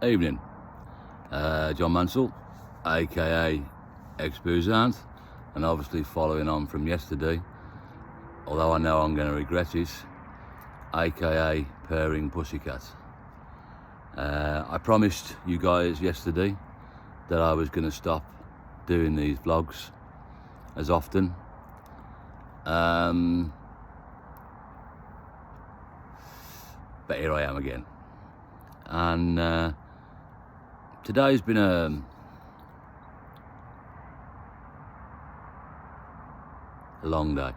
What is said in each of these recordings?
Evening, John Mansell, aka exboozehound, and obviously following on from yesterday, although I know I'm going to regret it, aka purring pussycat. I promised you guys yesterday that I was going to stop doing these vlogs as often. But here I am again, and today's been a long day,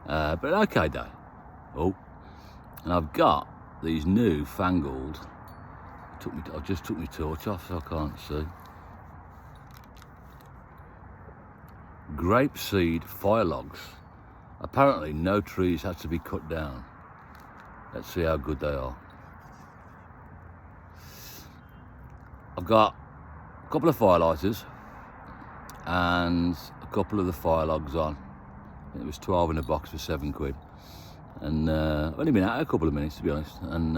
but an okay day. Oh, and I've got these new fangled. I just took my torch off, so I can't see. Grapeseed fire logs. Apparently, no trees had to be cut down. Let's see how good they are. I've got a couple of firelighters and a couple of the fire logs on. It was 12 in a box for £7, and I've only been out a couple of minutes, to be honest. And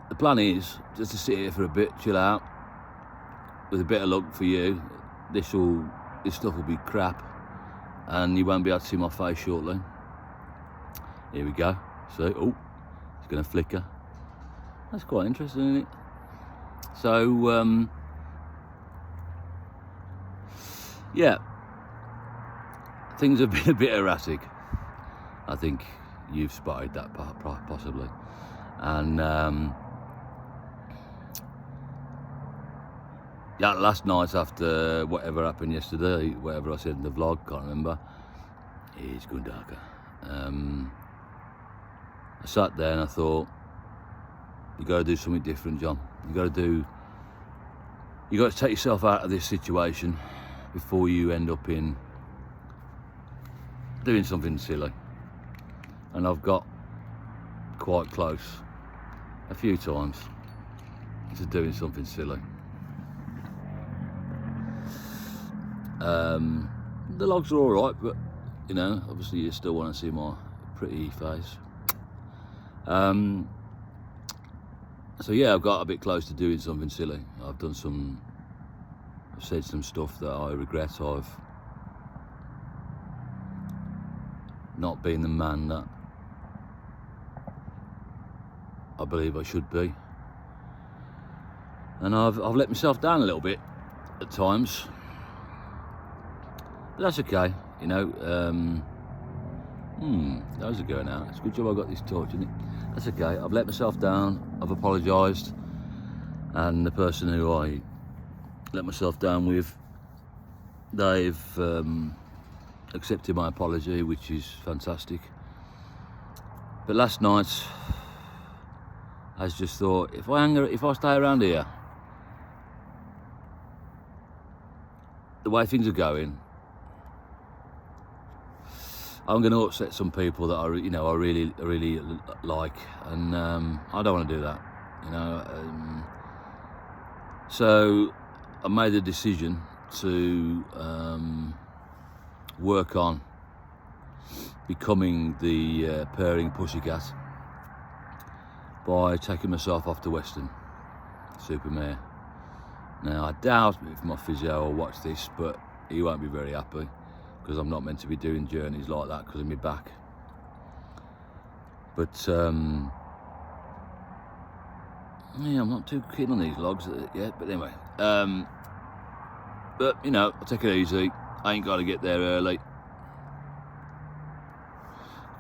the plan is just to sit here for a bit, chill out. With a bit of luck for you, this stuff will be crap, and you won't be able to see my face shortly. Here we go. See, oh, it's going to flicker. That's quite interesting, isn't it? So, yeah, things have been a bit erratic. I think you've spotted that possibly. And yeah, last night, after whatever happened yesterday, whatever I said in the vlog, can't remember, it's gone darker. I sat there and I thought, you got to do something different, John. You got to take yourself out of this situation before you end up in doing something silly. And I've got quite close a few times to doing something silly. The logs are all right, but you know, obviously you still want to see my pretty face. So yeah, I've got a bit close to doing something silly. I've said some stuff that I regret. I've not been the man that I believe I should be, and I've let myself down a little bit at times. But that's okay, you know. Those are going out. It's a good job I got this torch, isn't it? That's okay. I've let myself down. I've apologised, and the person who I let myself down with, they've accepted my apology, which is fantastic. But last night, I just thought, if I stay around here, the way things are going, I'm going to upset some people that I really like, and I don't want to do that, you know. So I made the decision to work on becoming the purring pussycat by taking myself off to Western Supermare. Now, I doubt if my physio will watch this, but he won't be very happy, because I'm not meant to be doing journeys like that because of my back. But yeah, I'm not too keen on these logs yet. But anyway, but you know, I'll take it easy. I ain't got to get there early.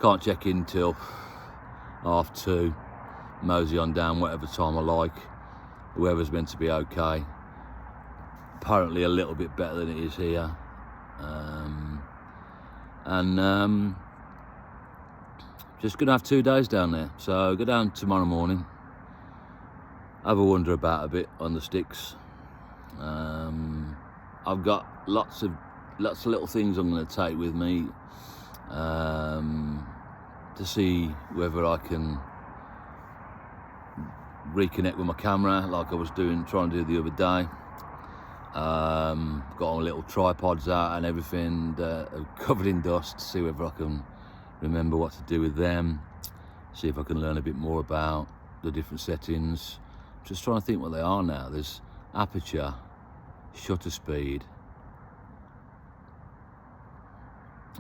Can't check in till 2:30. Mosey on down whatever time I like. Whoever's meant to be okay. Apparently a little bit better than it is here. Just gonna have 2 days down there. So go down tomorrow morning, have a wander about a bit on the sticks. I've got lots of little things I'm going to take with me to see whether I can reconnect with my camera like I was trying to do the other day. Got all little tripods out and everything, covered in dust, to see whether I can remember what to do with them. see if I can learn a bit more about the different settings. Just trying to think what they are now. There's aperture, shutter speed.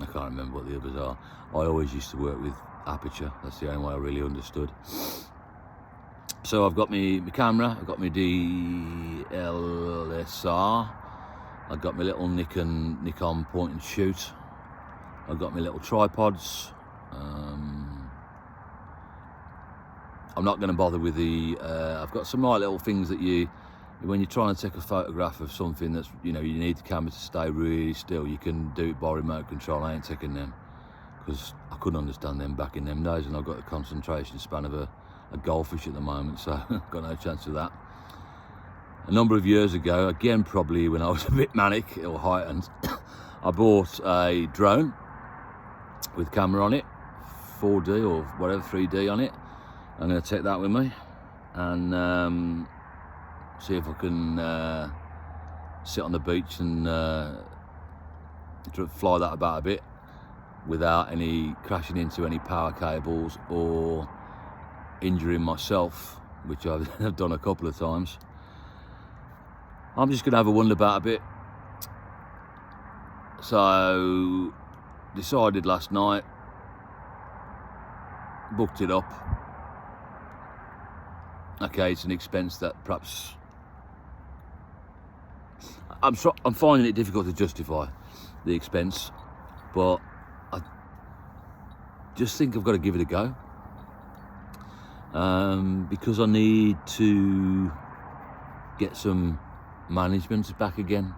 I can't remember what the others are. I always used to work with aperture. That's the only way I really understood. So I've got my camera, I've got my DLSR, I've got my little Nikon point and shoot, I've got my little tripods. I'm not going to bother with the, I've got some little things that when you're trying to take a photograph of something that's, you need the camera to stay really still, you can do it by remote control. I ain't taking them, because I couldn't understand them back in them days, and I've got the concentration span of a goldfish at the moment, so I've got no chance of that. A number of years ago, again probably when I was a bit manic or heightened, I bought a drone with camera on it, 4D or whatever, 3D on it. I'm going to take that with me and see if I can sit on the beach and fly that about a bit without any crashing into any power cables or injuring myself, which I've done a couple of times. I'm just going to have a wander about a bit. So decided last night, booked it up. Okay, it's an expense that perhaps I'm finding it difficult to justify the expense, but I just think I've got to give it a go, because I need to get some management back again.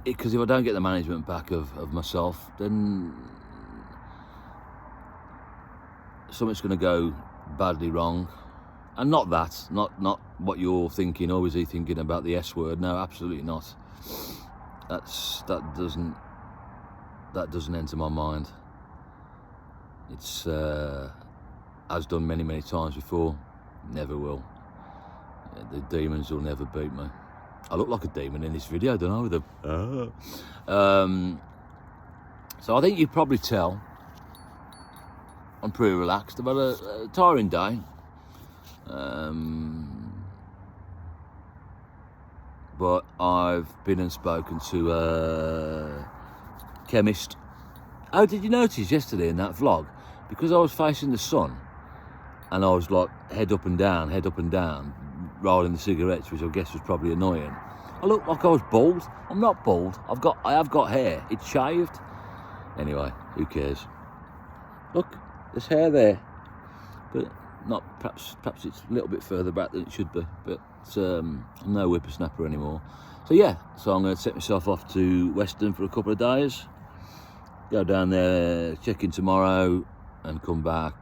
Because if I don't get the management back of myself, then something's going to go badly wrong. And not what you're thinking. Oh, is he thinking about the S word? No, absolutely not. That doesn't enter my mind. It's as done many times before. Never will. The demons will never beat me. I look like a demon in this video, don't I? With a so I think you probably tell I'm pretty relaxed. I've had a tiring day. But I've been and spoken to a chemist. Oh, did you notice yesterday in that vlog, because I was facing the sun and I was like head up and down, rolling the cigarettes, which I guess was probably annoying. I looked like I was bald. I'm not bald. I have got hair. It's shaved. Anyway, who cares? Look, there's hair there, but not perhaps it's a little bit further back than it should be. But I'm no whippersnapper anymore. So yeah, so I'm going to set myself off to Western for a couple of days. Go down there, check in tomorrow, and come back.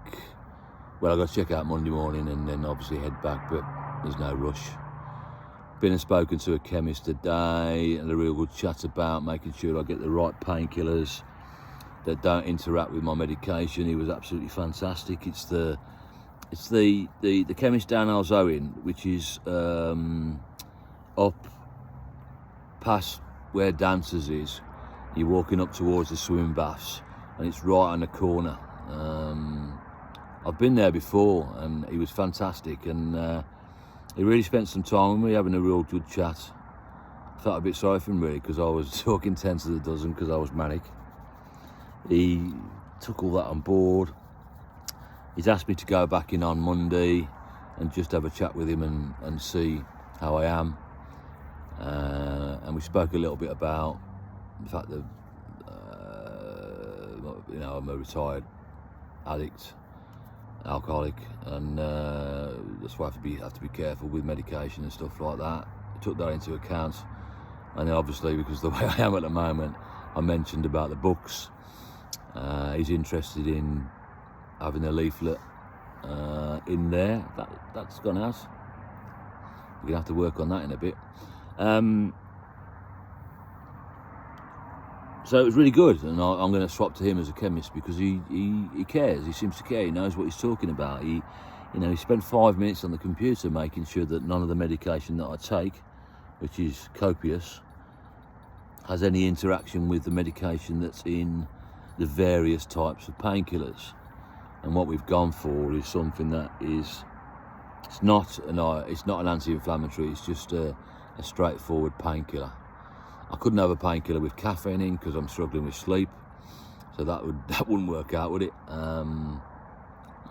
Well, I've got to check out Monday morning and then obviously head back, but there's no rush. Been and spoken to a chemist today, and a real good chat about making sure I get the right painkillers that don't interact with my medication. He was absolutely fantastic. It's the chemist down Alzoin, which is up past where Dancers is. You're walking up towards the swimming baths, and it's right on the corner. I've been there before, and he was fantastic, and he really spent some time with me, having a real good chat. I felt a bit sorry for him really, because I was talking 10 to the dozen because I was manic. He took all that on board. He's asked me to go back in on Monday and just have a chat with him and see how I am. And we spoke a little bit about the fact that I'm a retired addict, alcoholic, and that's why I have to be careful with medication and stuff like that. I took that into account, and then obviously because of the way I am at the moment, I mentioned about the books. He's interested in having a leaflet in there. That's gone out. We're gonna have to work on that in a bit. So it was really good, and I'm going to swap to him as a chemist because he cares. He seems to care. He knows what he's talking about. He spent 5 minutes on the computer making sure that none of the medication that I take, which is copious, has any interaction with the medication that's in the various types of painkillers. And what we've gone for is something that is, it's not an anti-inflammatory, it's just a straightforward painkiller. I couldn't have a painkiller with caffeine in because I'm struggling with sleep, so that wouldn't work out, would it? I'm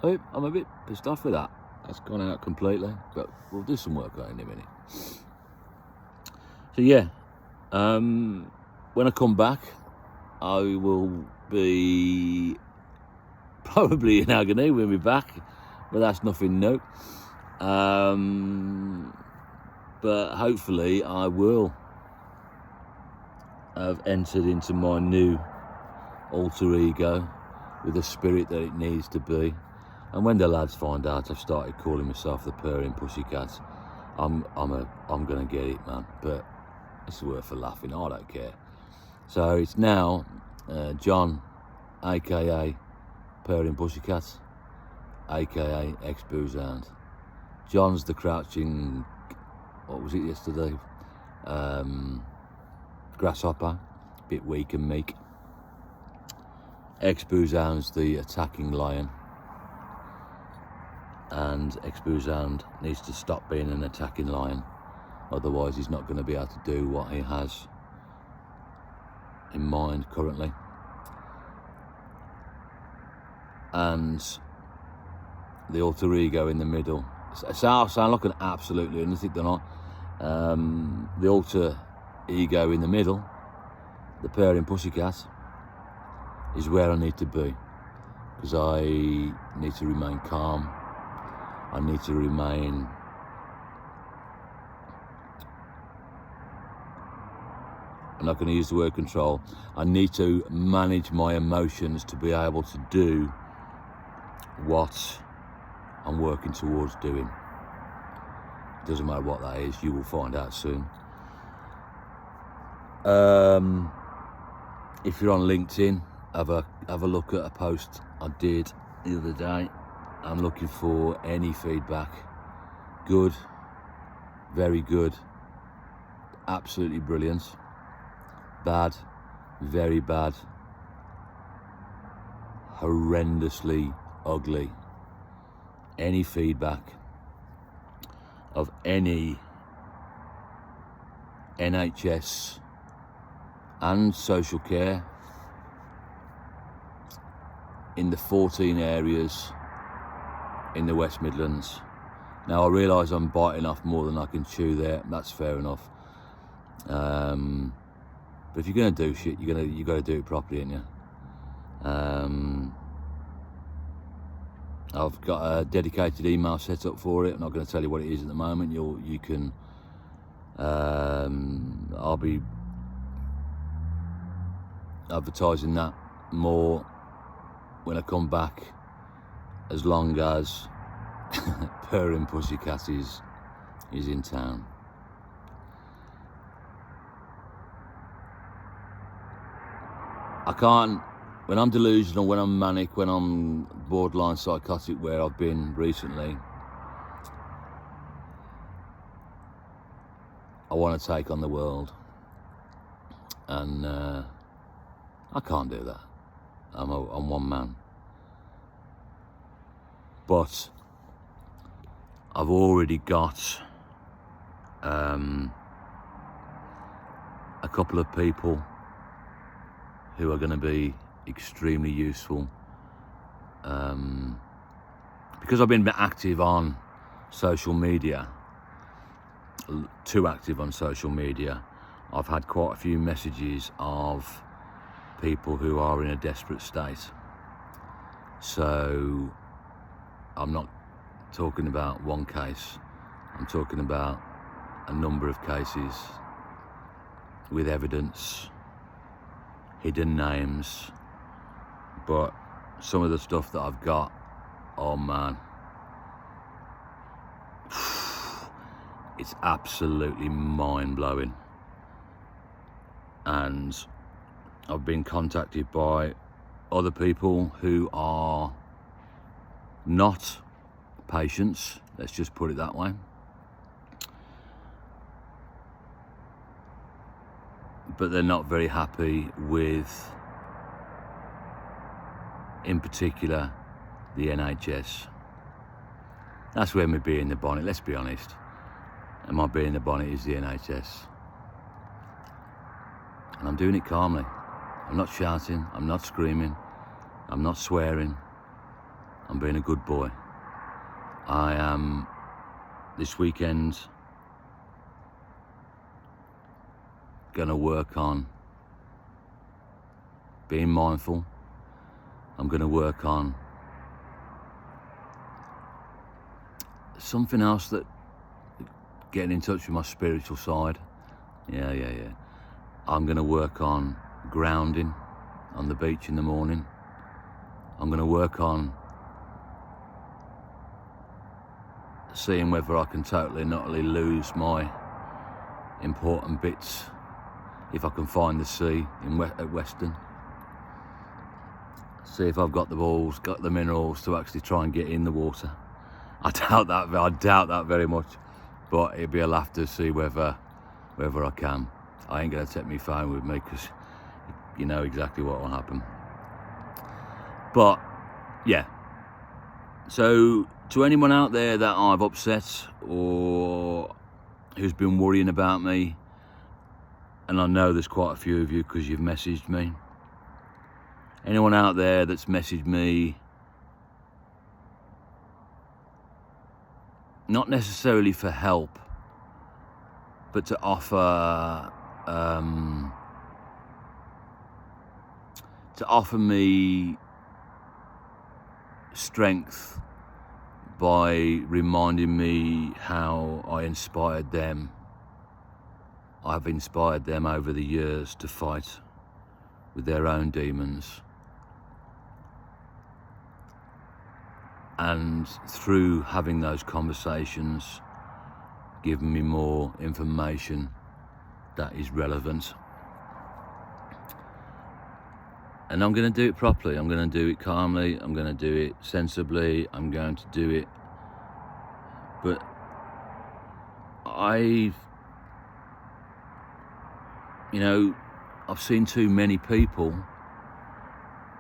a bit pissed off with that. That's gone out completely, but we'll do some work on it in a minute. So yeah, when I come back, I will be probably in agony when we're back, but that's nothing new. But hopefully I will have entered into my new alter ego with the spirit that it needs to be. And when the lads find out I've started calling myself the purring pussycat, I'm gonna get it, man. But it's worth a laughing. I don't care. So it's now John, aka Purring Pussycat, aka exboozehound. John's the crouching, what was it yesterday? Grasshopper, bit weak and meek. Exboozehound's the attacking lion. And exboozehound needs to stop being an attacking lion, otherwise he's not going to be able to do what he has in mind currently. And the alter ego in the middle, I sound like an absolute lunatic, don't I? The alter ego in the middle, the purring pussycat, is where I need to be, because I need to remain calm. I need to remain I'm not going to use the word control. I need to manage my emotions to be able to do what I'm working towards doing. It doesn't matter what that is, you will find out soon. If you're on LinkedIn, have a look at a post I did the other day. I'm looking for any feedback. Good, very good, absolutely brilliant. Bad, very bad, horrendously ugly. Any feedback of any NHS and social care in the 14 areas in the West Midlands. Now I realise I'm biting off more than I can chew there. That's fair enough. But if you're gonna do shit, you got to do it properly, ain't you? I've got a dedicated email set up for it. I'm not going to tell you what it is at the moment. You can. I'll be advertising that more when I come back, as long as Purring Pussycat is in town. I can't, when I'm delusional, when I'm manic, when I'm borderline psychotic, where I've been recently, I want to take on the world, and I can't do that. I'm one man. But I've already got a couple of people who are going to be extremely useful, because I've been active on social media, too active on social media. I've had quite a few messages of people who are in a desperate state. So I'm not talking about one case, I'm talking about a number of cases with evidence, hidden names. But some of the stuff that I've got, oh man, it's absolutely mind-blowing. And I've been contacted by other people who are not patients, let's just put it that way. But they're not very happy with in particular the NHS. That's where my bee in the bonnet, let's be honest. And my bee in the bonnet is the NHS. And I'm doing it calmly. I'm not shouting, I'm not screaming, I'm not swearing. I'm being a good boy. I am, this weekend, gonna work on being mindful. I'm gonna work on something else, that getting in touch with my spiritual side. Yeah. I'm gonna work on grounding on the beach in the morning. I'm gonna work on seeing whether I can totally and utterly lose my important bits if I can find the sea at Weston. See if I've got the balls, got the minerals to actually try and get in the water. I doubt that very much, but it'd be a laugh to see whether I can. I ain't gonna take my phone with me, because you know exactly what will happen. But yeah, so to anyone out there that I've upset or who's been worrying about me, and I know there's quite a few of you because you've messaged me. Anyone out there that's messaged me, not necessarily for help, but to offer me strength by reminding me how I inspired them. I've inspired them over the years to fight with their own demons. And through having those conversations, giving me more information that is relevant. And I'm going to do it properly. I'm going to do it calmly. I'm going to do it sensibly. I'm going to do it. But I've seen too many people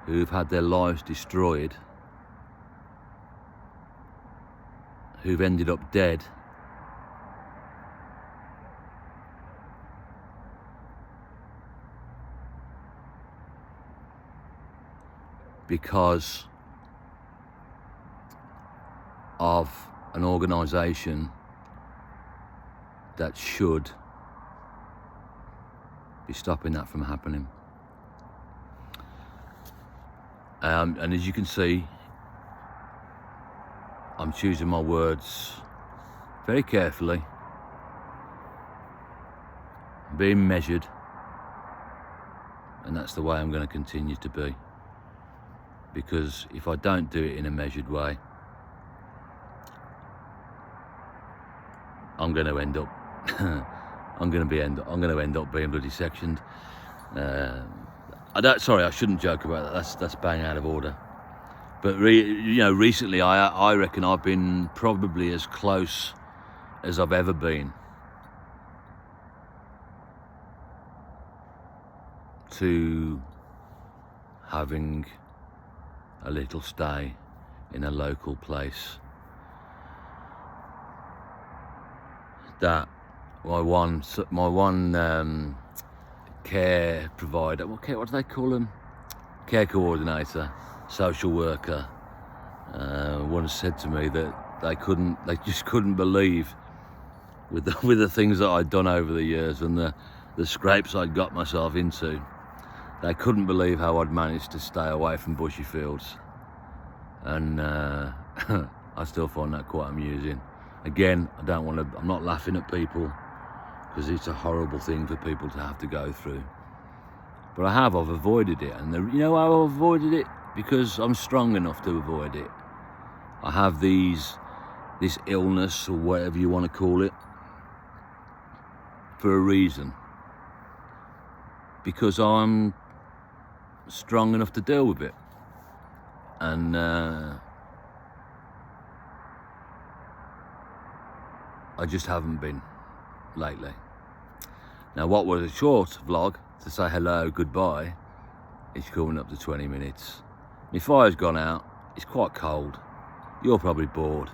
who've had their lives destroyed, who've ended up dead, because of an organisation that should be stopping that from happening. And as you can see, I'm choosing my words very carefully, being measured, and that's the way I'm going to continue to be. Because if I don't do it in a measured way, I'm going to end up I'm going to end up being bloody sectioned. I shouldn't joke about that. That's bang out of order. But recently, I reckon I've been probably as close as I've ever been to having a little stay in a local place that my one care provider, what do they call them? Care coordinator, social worker, once said to me that they just couldn't believe with the things that I'd done over the years and the scrapes I'd got myself into. They couldn't believe how I'd managed to stay away from bushy fields, and I still find that quite amusing. Again, I'm not laughing at people, because it's a horrible thing for people to have to go through. But I've avoided it, and you know how I've avoided it? Because I'm strong enough to avoid it. I have this illness, or whatever you want to call it, for a reason. Because I'm strong enough to deal with it. And I just haven't been lately. Now, what was a short vlog to say hello, goodbye, is coming up to 20 minutes. My fire's gone out. It's quite cold. You're probably bored.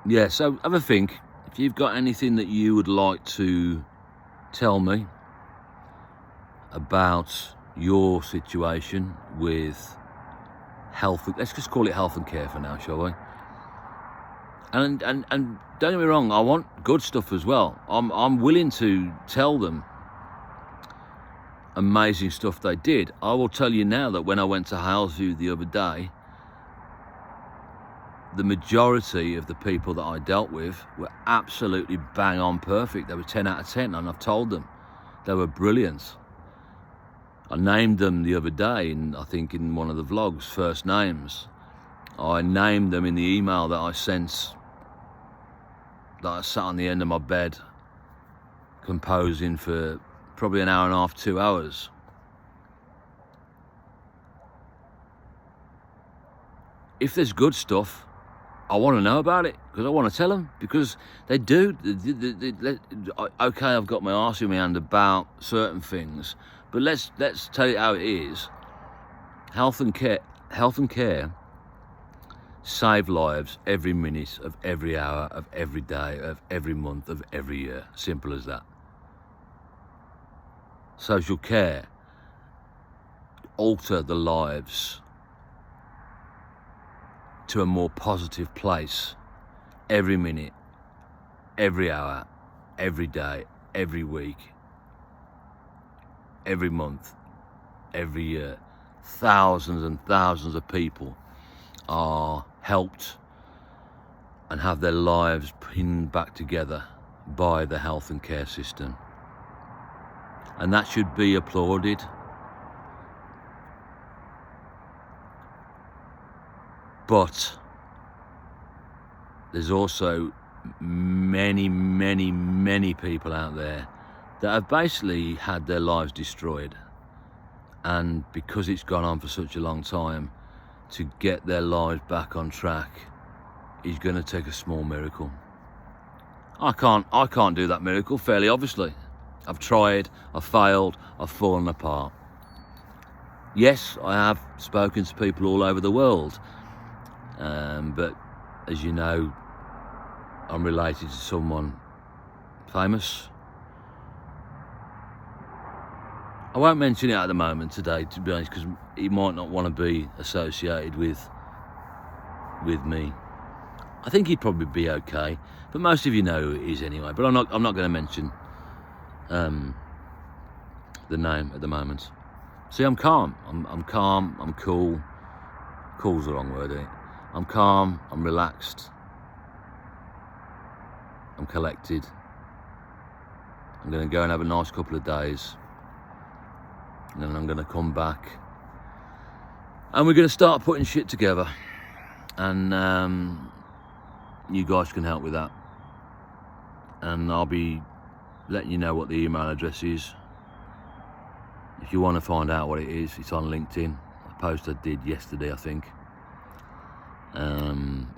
Yeah, so have a think. If you've got anything that you would like to tell me about your situation with health, let's just call it health and care for now, shall we? And don't get me wrong, I want good stuff as well. I'm willing to tell them amazing stuff they did. I will tell you now that when I went to Halesview the other day, the majority of the people that I dealt with were absolutely bang on perfect. They were 10 out of 10, and I've told them they were brilliant. I named them the other day, I think in one of the vlogs, first names. I named them in the email that I sent, that I sat on the end of my bed composing for probably an hour and a half, 2 hours. If there's good stuff, I want to know about it, because I want to tell them, because they do. Okay, I've got my arse in my hand about certain things, but let's tell you how it is. Health and care save lives every minute of every hour of every day of every month of every year. Simple as that. Social care alter the lives to a more positive place every minute, every hour, every day, every week, every month, every year. Thousands and thousands of people are helped and have their lives pinned back together by the health and care system. And that should be applauded. But there's also many, many, many people out there that have basically had their lives destroyed. And because it's gone on for such a long time, to get their lives back on track is going to take a small miracle. I can't do that miracle, fairly obviously. I've tried, I've failed, I've fallen apart. Yes, I have spoken to people all over the world. But as you know, I'm related to someone famous. I won't mention it at the moment today, to be honest, because he might not want to be associated with me. I think he'd probably be okay, but most of you know who it is anyway. But I'm not going to mention the name at the moment. See, I'm calm. I'm calm. I'm cool. Cool's the wrong word, isn't it? I'm calm, I'm relaxed, I'm collected. I'm going to go and have a nice couple of days, and then I'm going to come back and we're going to start putting shit together, and you guys can help with that, and I'll be letting you know what the email address is. If you want to find out what it is, it's on LinkedIn. A post I did yesterday, I think.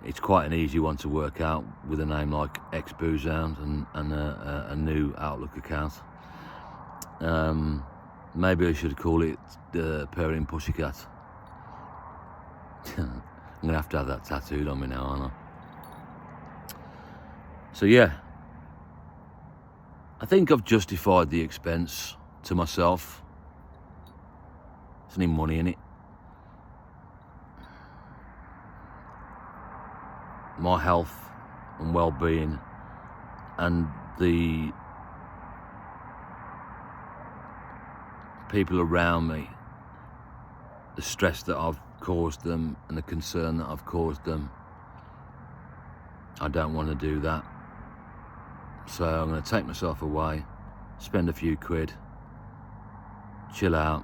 It's quite an easy one to work out with a name like exboozehound and a new Outlook account. Maybe I should call it the Purring Pussycat. I'm going to have that tattooed on me now, aren't I? So yeah, I think I've justified the expense to myself. There's any money in it. My health and well-being and the people around me, the stress that I've caused them and the concern that I've caused them, I don't want to do that. So I'm going to take myself away, spend a few quid, chill out,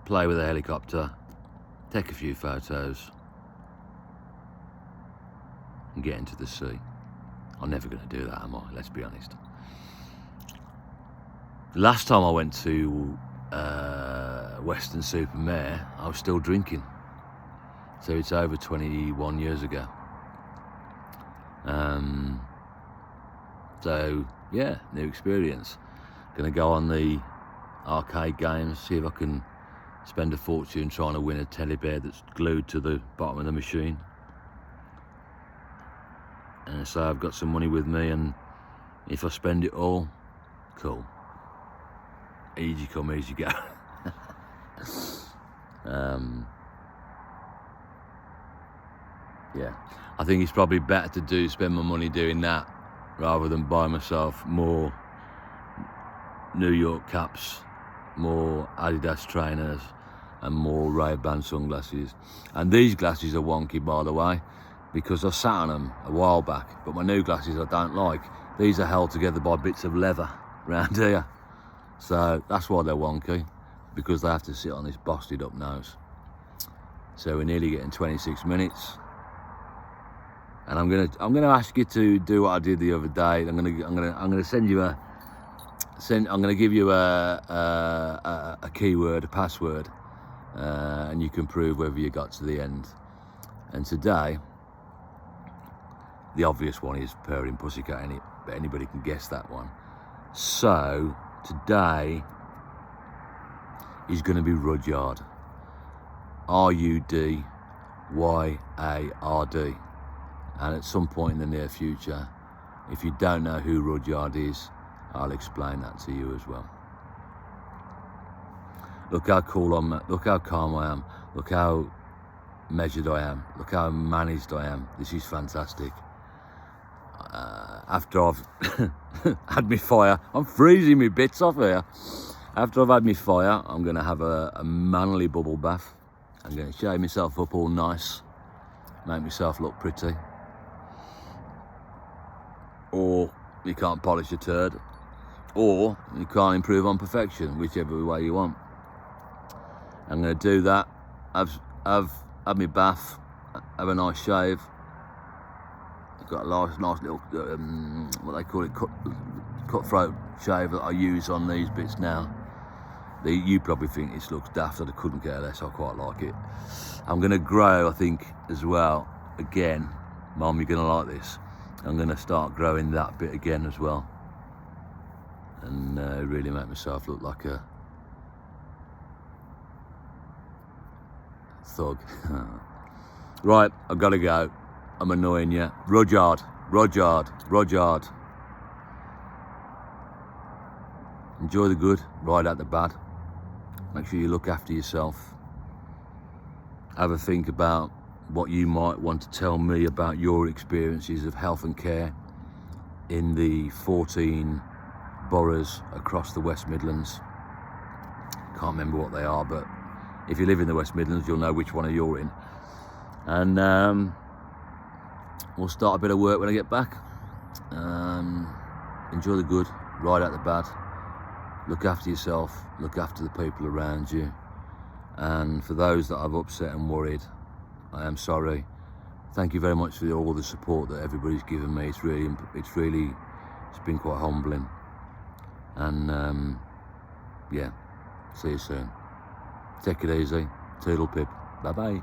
play with a helicopter, take a few photos and get into the sea. I'm never going to do that, am I? Let's be honest. The last time I went to Weston-super-Mare, I was still drinking. So it's over 21 years ago. So yeah, new experience. Gonna go on the arcade games, see if I can spend a fortune trying to win a teddy bear that's glued to the bottom of the machine. And so I've got some money with me, and if I spend it all, cool. Easy come, easy go. Yeah, I think it's probably better to spend my money doing that rather than buy myself more New York caps, more Adidas trainers, and more Ray-Ban sunglasses. And these glasses are wonky, by the way, because I sat on them a while back, but my new glasses I don't like. These are held together by bits of leather around here, so that's why they're wonky, because they have to sit on this busted up nose. So we're nearly getting 26 minutes, and I'm gonna ask you to do what I did the other day. I'm gonna send you I'm gonna give you a keyword, a password, and you can prove whether you got to the end. And today, the obvious one is purring pussycat, but anybody can guess that one. So today is going to be Rudyard. Rudyard. And at some point in the near future, if you don't know who Rudyard is, I'll explain that to you as well. Look how cool I am, look how calm I am, look how measured I am, look how managed I am. This is fantastic. After I've had me fire, I'm freezing me bits off here. After I've had me fire, I'm going to have a manly bubble bath. I'm going to shave myself up all nice, make myself look pretty. Or you can't polish a turd, or you can't improve on perfection, whichever way you want. I'm going to do that, have my bath, have a nice shave. Got a nice little, what they call it, cutthroat shave that I use on these bits now. You probably think this looks daft, I couldn't care less, I quite like it. I'm going to grow, I think, as well, again. Mum, you're going to like this. I'm going to start growing that bit again as well. And really make myself look like a thug. Right, I've got to go. I'm annoying you. Rudyard. Enjoy the good, ride out the bad. Make sure you look after yourself. Have a think about what you might want to tell me about your experiences of health and care in the 14 boroughs across the West Midlands. Can't remember what they are, but if you live in the West Midlands, you'll know which one you're in. And we'll start a bit of work when I get back. Enjoy the good, ride out the bad. Look after yourself, look after the people around you. And for those that I've upset and worried, I am sorry. Thank you very much for all the support that everybody's given me. It's been quite humbling. And yeah, see you soon. Take it easy. Toodle pip. Bye bye.